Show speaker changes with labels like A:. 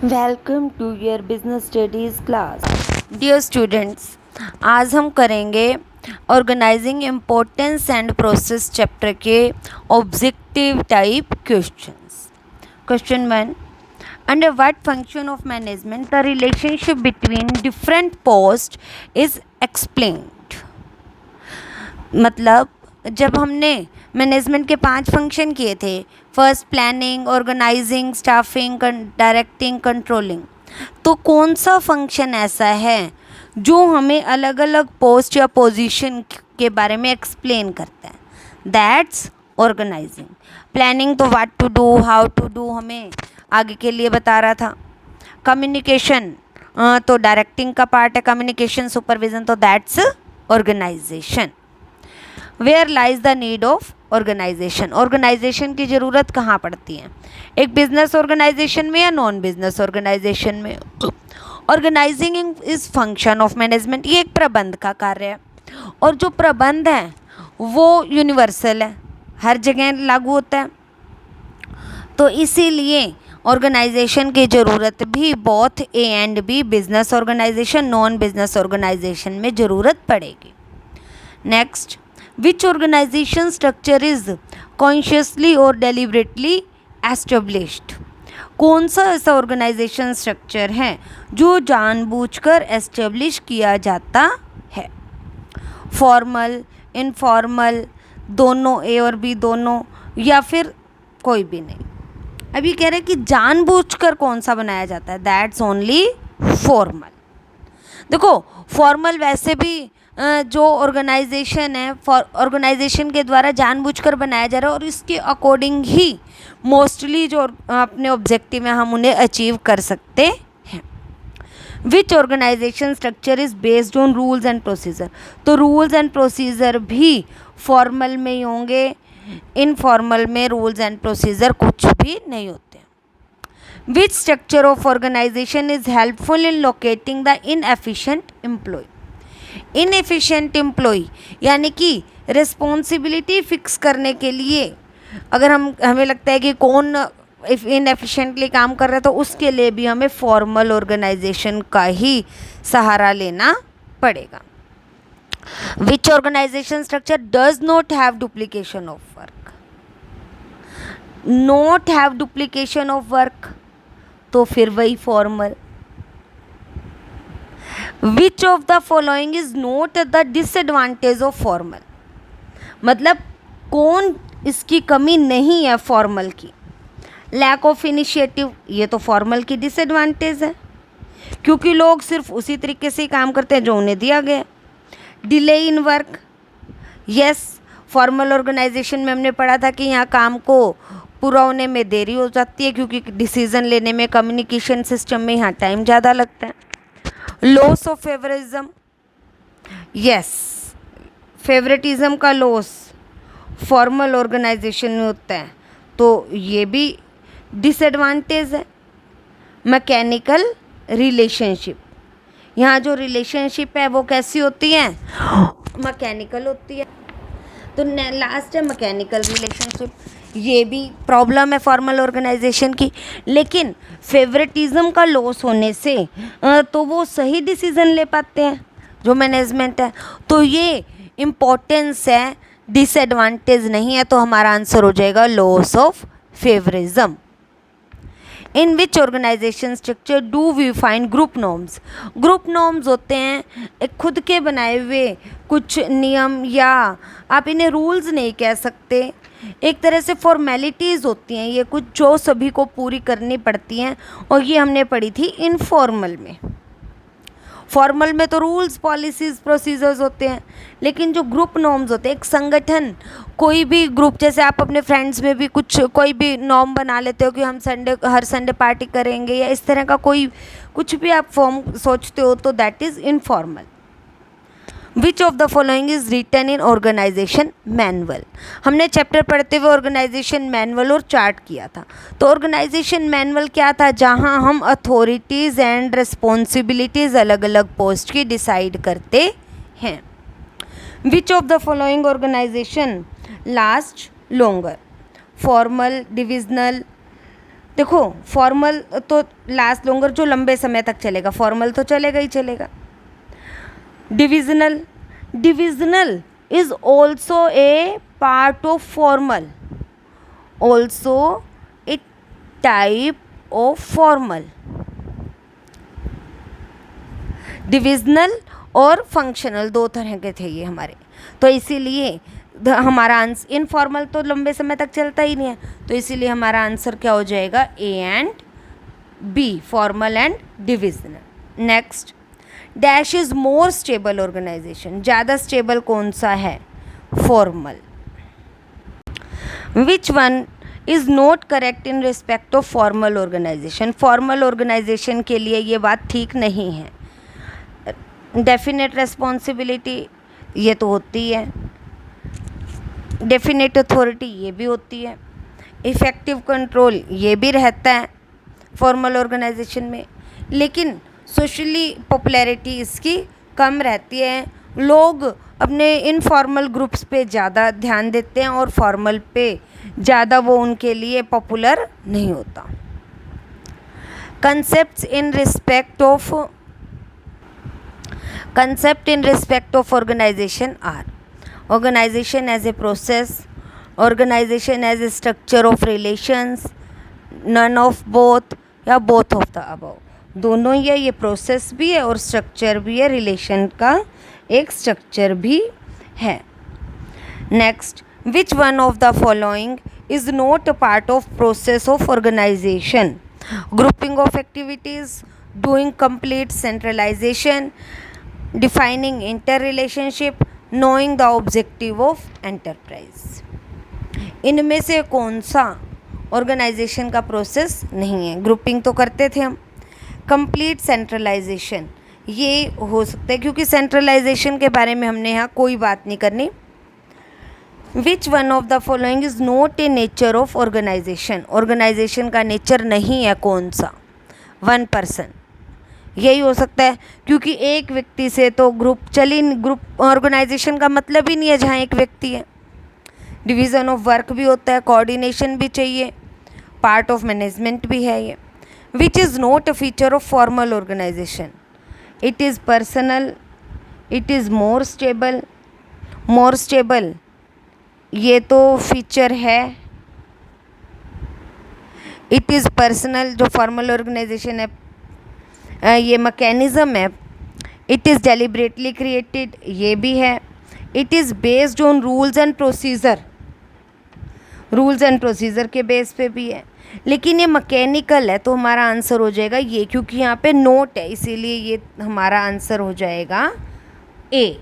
A: Welcome to your business studies class. Dear students, आज हम करेंगे organising importance and process chapter के objective type questions. Question 1, under what function of management the relationship between different post is explained. मतलब जब हमने management के 5 function किए थे, first planning, organising, staffing, directing, controlling, तो कौन सा फंक्शन ऐसा है जो हमें अलग अलग पोस्ट या पोजीशन के बारे में एक्सप्लेन करता है? That's organizing. प्लानिंग तो what to do, how to do हमें आगे के लिए बता रहा था। कम्युनिकेशन तो डायरेक्टिंग का पार्ट है, कम्युनिकेशन सुपरविजन, तो that's organization. Where lies the need of organization. Organization की ज़रूरत कहाँ पड़ती है? एक बिजनेस ऑर्गेनाइजेशन में या नॉन बिजनेस ऑर्गेनाइजेशन में? Organizing is function of management. ये एक प्रबंध का कार्य है, और जो प्रबंध है वो यूनिवर्सल है, हर जगह लागू होता है। तो इसीलिए ऑर्गेनाइजेशन की ज़रूरत भी both A and B, business organization, non business organization में ज़रूरत पड़ेगी। Next, which organization structure is consciously or deliberately established। कौन सा ऐसा ऑर्गेनाइजेशन स्ट्रक्चर है जो जानबूझकर एस्टेब्लिश किया जाता है? फॉर्मल, इनफॉर्मल, दोनों, ए और बी दोनों, या फिर कोई भी नहीं? अभी कह रहे हैं कि जानबूझकर कौन सा बनाया जाता है? That's only formal. देखो, फॉर्मल वैसे भी जो ऑर्गेनाइजेशन है, ऑर्गेनाइजेशन के द्वारा जानबूझकर बनाया जा रहा है, और इसके अकॉर्डिंग ही मोस्टली जो अपने ऑब्जेक्टिव है हम उन्हें अचीव कर सकते हैं। Which organisation structure is based on rules and procedure. तो रूल्स एंड प्रोसीजर भी फॉर्मल में ही होंगे, इनफॉर्मल में रूल्स एंड प्रोसीजर कुछ भी नहीं होते। Which structure of organization is helpful in locating the inefficient employ. Inefficient employ यानी कि रिस्पॉन्सिबिलिटी फिक्स करने के लिए, अगर हमें लगता है कि कौन इनएफिशिएंटली काम कर रहा है, तो उसके लिए भी हमें फॉर्मल ऑर्गेनाइजेशन का ही सहारा लेना पड़ेगा। Which organisation structure does not have duplication of work. Not have duplication of work, तो फिर वही formal. Which of the following is not the disadvantage of formal. मतलब कौन इसकी कमी नहीं है फॉर्मल की? लैक ऑफ इनिशिएटिव, ये तो फॉर्मल की डिसएडवांटेज है, क्योंकि लोग सिर्फ उसी तरीके से ही काम करते हैं जो उन्हें दिया गया। Delay in work, yes, formal organization में हमने पढ़ा था कि यहाँ काम को पूरा होने में देरी हो जाती है, क्योंकि डिसीजन लेने में, कम्युनिकेशन सिस्टम में यहाँ टाइम ज़्यादा लगता है। Loss of favouritism, yes, favouritism का लॉस फॉर्मल ऑर्गेनाइजेशन में होता है, तो ये भी डिसएडवांटेज है। मैकेनिकल रिलेशनशिप, यहाँ जो रिलेशनशिप है वो कैसी होती है? मैकेनिकल होती है। तो लास्ट है मैकेनिकल रिलेशनशिप, ये भी प्रॉब्लम है फॉर्मल ऑर्गेनाइजेशन की। लेकिन फेवरेटिज्म का लॉस होने से तो वो सही डिसीजन ले पाते हैं जो मैनेजमेंट है, तो ये इम्पोर्टेंस है, डिसएडवांटेज नहीं है। तो हमारा आंसर हो जाएगा loss of favouritism. In which organisation structure do we find group norms. Group norms होते हैं एक खुद के बनाए हुए कुछ नियम, या आप इन्हें रूल्स नहीं कह सकते, एक तरह से फॉर्मेलिटीज़ होती हैं ये कुछ जो सभी को पूरी करनी पड़ती हैं, और ये हमने पढ़ी थी इनफॉर्मल में। फॉर्मल में तो रूल्स, पॉलिसीज़, प्रोसीजर्स होते हैं, लेकिन जो ग्रुप नॉर्म्स होते हैं, एक संगठन, कोई भी ग्रुप, जैसे आप अपने फ्रेंड्स में भी कोई भी नॉर्म बना लेते हो कि हम हर संडे पार्टी करेंगे, या इस तरह का कोई कुछ भी आप फॉर्म सोचते हो, तो that is informal. Which of the following is written in organization manual. हमने चैप्टर पढ़ते हुए ऑर्गेनाइजेशन मैनुअल और चार्ट किया था। तो ऑर्गेनाइजेशन मैनुअल क्या था? जहां हम अथॉरिटीज़ एंड रिस्पॉन्सिबिलिटीज़ अलग अलग पोस्ट की डिसाइड करते हैं। Which of the following organization last longer? Formal, divisional, देखो फॉर्मल तो लास्ट लॉन्गर, जो लंबे समय तक चलेगा, फॉर्मल तो चलेगा ही चलेगा। Divisional, divisional is also a part of formal, also a type of formal. Divisional और फंक्शनल दो तरह के थे ये हमारे, तो इसीलिए हमारा आंसर, इनफॉर्मल तो लंबे समय तक चलता ही नहीं है, तो इसीलिए हमारा आंसर क्या हो जाएगा, A and B, formal and divisional. Next, dash is more stable organization, ज़्यादा स्टेबल कौन सा है, formal. Which one is not correct in respect of formal organization, formal organization के लिए ये बात ठीक नहीं है। डेफिनेट रेस्पॉन्सिबिलिटी ये तो होती है, डेफिनेट अथॉरिटी ये भी होती है, इफ़ेक्टिव कंट्रोल ये भी रहता है फॉर्मल ऑर्गेनाइजेशन में, लेकिन सोशली पॉपुलैरिटी इसकी कम रहती है। लोग अपने इनफॉर्मल ग्रुप्स पे ज़्यादा ध्यान देते हैं और फॉर्मल पे ज़्यादा वो उनके लिए पॉपुलर नहीं होता। Concept in respect of organization are, organization as a process, organization as a structure of relations, none of both या both of the above, दोनों ही है, ये प्रोसेस भी है और स्ट्रक्चर भी है, रिलेशन का एक स्ट्रक्चर भी है। Next, which one of the following is not a part of process of organization, grouping of activities, doing complete centralization, defining inter relationship, knowing the objective of enterprise. इनमें से कौन सा ऑर्गेनाइजेशन का process नहीं है, grouping तो करते थे हम, कंप्लीट सेंट्रलाइजेशन ये हो सकता है क्योंकि सेंट्रलाइजेशन के बारे में हमने यहाँ कोई बात नहीं करनी। Which one of the following is not a nature of organization, organization का नेचर नहीं है कौन सा, 1%, यही हो सकता है क्योंकि एक व्यक्ति से तो ग्रुप ग्रुप ऑर्गेनाइजेशन का मतलब ही नहीं है जहाँ एक व्यक्ति है। डिवीज़न ऑफ वर्क भी होता है, कोऑर्डिनेशन भी चाहिए, पार्ट ऑफ मैनेजमेंट भी है ये। Which is not a feature of formal organization, it is personal, it is more stable ये तो फीचर है, इट इज़ पर्सनल जो फॉर्मल ऑर्गेनाइजेशन है ये मैकेनिज़्म है, इट इज़ डेलिब्रेटली क्रिएटेड ये भी है, it is based on rules and procedure के बेस पे भी है, लेकिन ये मैकेनिकल है तो हमारा आंसर हो जाएगा ये, क्योंकि यहाँ पे नोट है इसीलिए ये हमारा आंसर हो जाएगा ए।